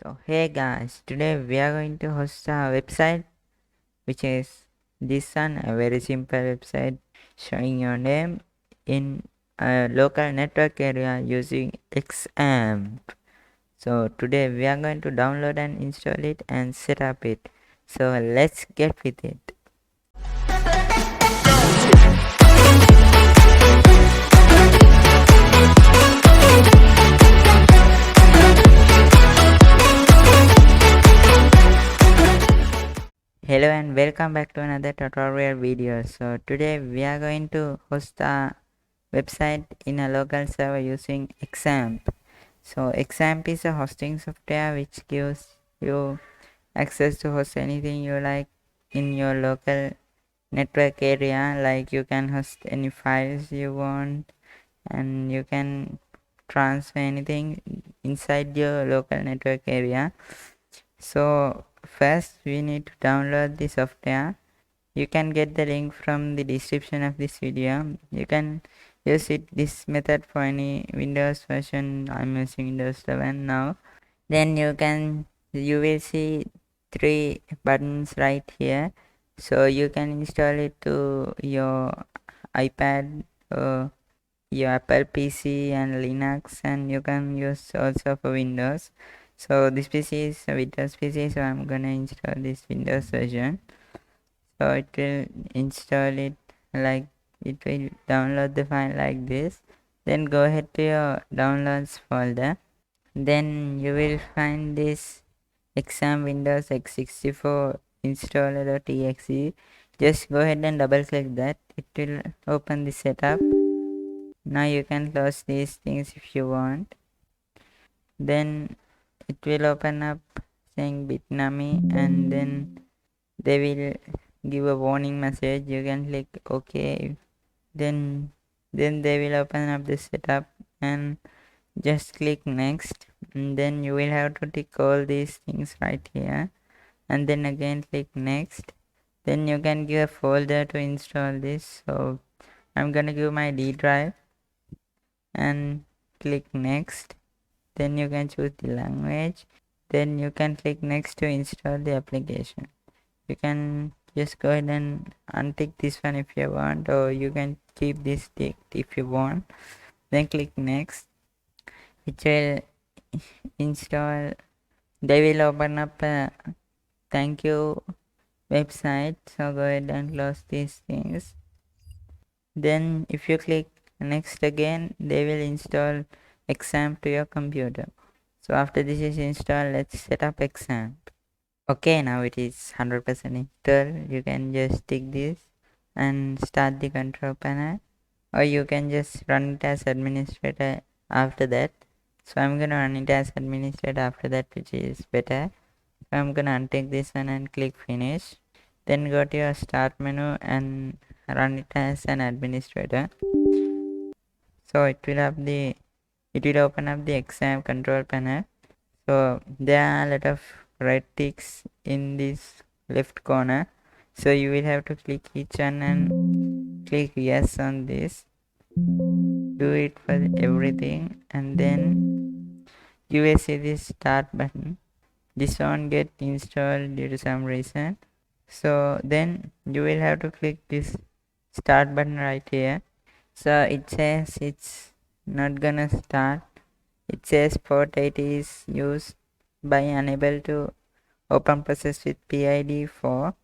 So hey guys, today we are going to host a website which is this one, a very simple website showing your name in a local network area using Xamp. So today we are going to download and install it and set up it. So let's get with it. Hello and welcome back to another tutorial video. So today we are going to host a website in a local server using Xamp. So Xamp is a hosting software which gives you access to host anything you like in your local network area. Like you can host any files you want and you can transfer anything inside your local network area. So first we need to download the software. You can get the link from the description of this video. You can use this method for any Windows version. I'm using Windows 11 now. Then you will see three buttons right here. So you can install it to your iPad, your Apple PC and Linux, and you can use also for Windows. So this PC is a Windows PC, so I'm gonna install this Windows version. So it will install it like it will download the file like this. Then go ahead to your downloads folder. Then you will find this Xamp Windows x64 installer.exe. Just go ahead and double click that. It will open the setup. Now you can close these things if you want. Then it will open up saying Bitnami, and then they will give a warning message. You can click OK. Then they will open up the setup and just click next, and then you will have to tick all these things right here, and then again click next. Then you can give a folder to install this. So I'm gonna give my D drive and click next. Then you can choose the language. Then you can click next to install the application. You can just go ahead and untick this one if you want, or you can keep this ticked if you want. Then click next. It will install. They will open up a thank you website. So go ahead and close these things. Then if you click next again, they will install Xamp to your computer. So after this is installed, let's set up Xamp. Okay, now it is 100% installed. You can just tick this and start the control panel, or you can just run it as administrator after that. So I'm gonna run it as administrator after that, which is better. So I'm gonna untick this one and click finish. Then go to your start menu and run it as an administrator. So it will open up the Xamp control panel. So there are a lot of red ticks in this left corner. So you will have to click each one and click yes on this. Do it for everything, and then you will see this start button. This won't get installed due to some reason. So then you will have to click this start button right here. So it says it's not gonna start. It says port 80 is used by unable to open process with PID 4.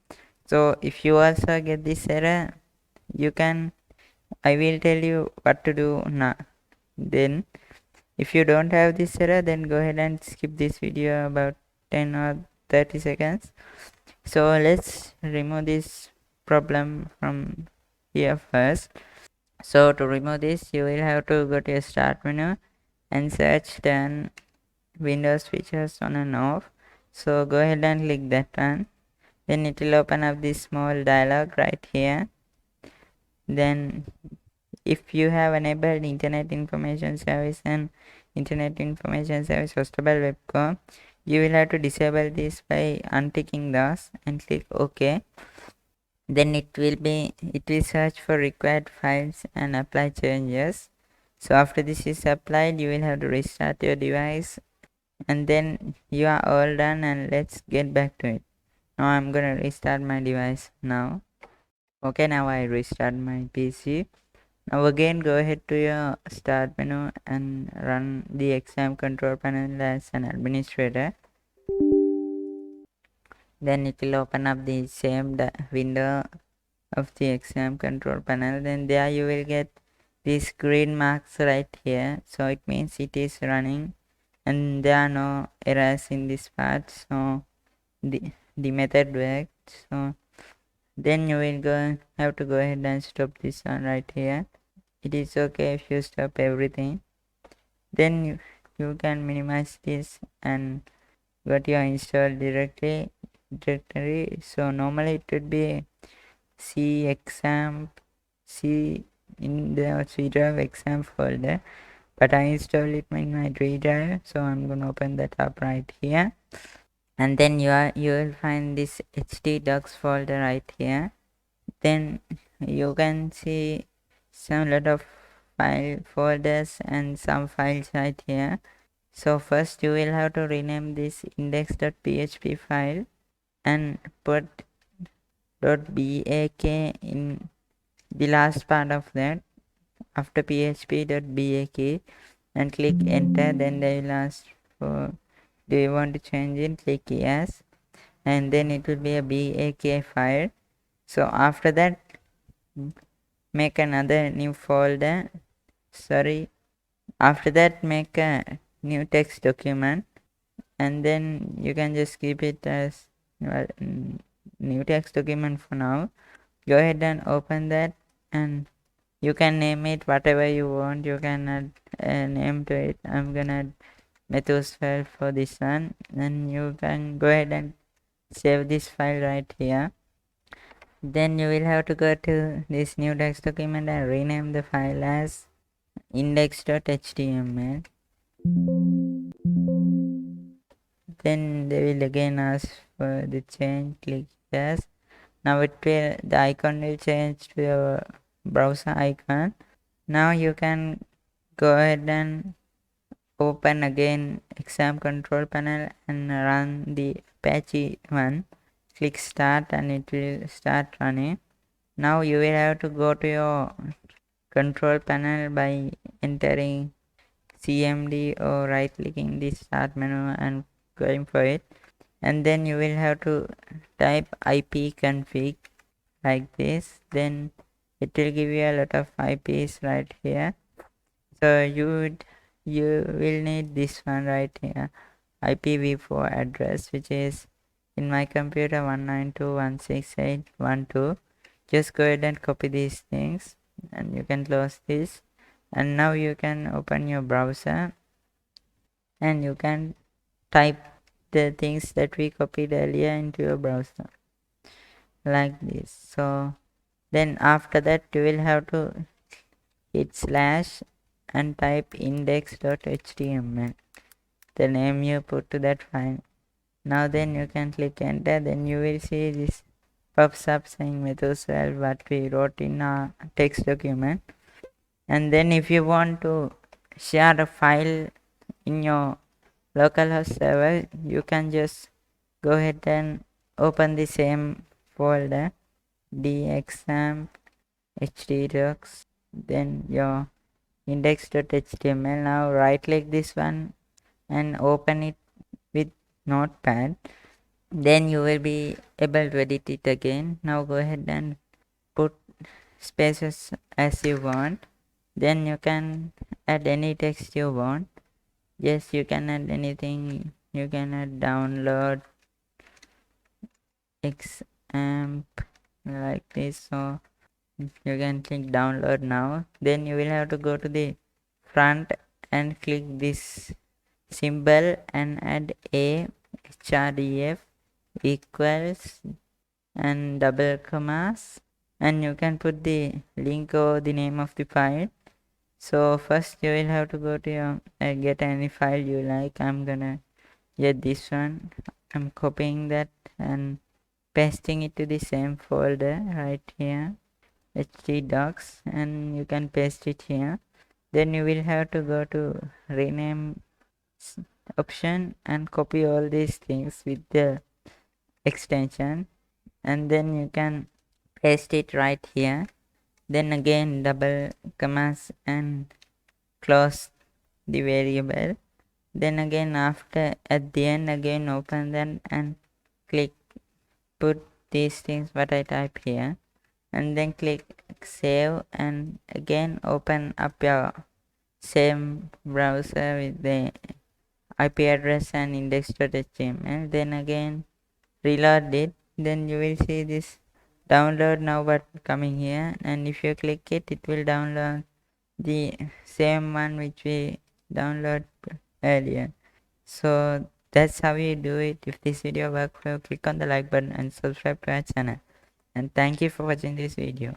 So if you also get this error, I will tell you what to do now. Then if you don't have this error, then go ahead and skip this video about 10 or 30 seconds. So let's remove this problem from here first. So to remove this, you will have to go to your start menu and search turn Windows features on and off. So go ahead and click that one. Then it will open up this small dialog right here. Then if you have enabled Internet Information Service and Internet Information Service hostable webcom, you will have to disable this by unticking those and click OK. Then it will search for required files and apply changes. So after this is applied, you will have to restart your device and then you are all done, and let's get back to it. Now I'm gonna restart my device now. Okay, now I restart my PC. Now again go ahead to your start menu and run the Xamp control panel as an administrator. Then it will open up the same window of the Xamp control panel. Then there you will get these green marks right here, so it means it is running and there are no errors in this part, so the method works. So then you will have to go ahead and stop this one right here. It is okay if you stop everything. Then you can minimize this and go to your install directory. So normally it would be C in the C drive Xamp folder, but I installed it in my D drive, so I'm gonna open that up right here. And then you will find this ht docs folder right here. Then you can see some lot of file folders and some files right here. So first you will have to rename this index.php file and put .bak in the last part of that after php.bak and click enter. Then they will ask for, do you want to change it? Click yes, and then it will be a bak file. So after that, make another new folder. After that, make a new text document, and then you can just keep it as new text document for now. Go ahead and open that, and you can name it whatever you want. You can add a name to it. I'm gonna add Methu's file for this one, and you can go ahead and save this file right here. Then you will have to go to this new text document and rename the file as index.html. Then they will again ask for the change. Click yes. Now the icon will change to your browser icon. Now you can go ahead and open again Xamp control panel and run the Apache one. Click start and it will start running. Now you will have to go to your control panel by entering CMD or right clicking the start menu and going for it, and then you will have to type ipconfig like this. Then it will give you a lot of IPs right here, so you will need this one right here, IPv4 address, which is in my computer 192.168.1.2. Just go ahead and copy these things and you can close this, and now you can open your browser and you can type the things that we copied earlier into your browser like this. So then after that you will have to hit slash and type index.html, the name you put to that file. Now then you can click enter. Then you will see this pops up saying Methu's file what we wrote in our text document. And then if you want to share a file in your localhost server, you can just go ahead and open the same folder, dxamp htdocs, then your index.html. Now right click this one and open it with notepad. Then you will be able to edit it again. Now go ahead and put spaces as you want. Then you can add any text you want. Yes, you can add anything. You can add download Xamp like this. So you can click download now. Then you will have to go to the front and click this symbol and add a href equals and double commas, and you can put the link or the name of the file. So first you will have to go to your get any file you like. I'm gonna get this one. I'm copying that and pasting it to the same folder right here, htdocs, and you can paste it here. Then you will have to go to rename option and copy all these things with the extension, and then you can paste it right here. Then again double commas and close the variable. Then again after at the end again open them and click put these things what I type here, and then click save, and again open up your same browser with the IP address and index.html. Then again reload it, then you will see this download now button coming here, and if you click it, it will download the same one which we download earlier. So that's how you do it. If this video worked for you, click on the like button and subscribe to our channel, and thank you for watching this video.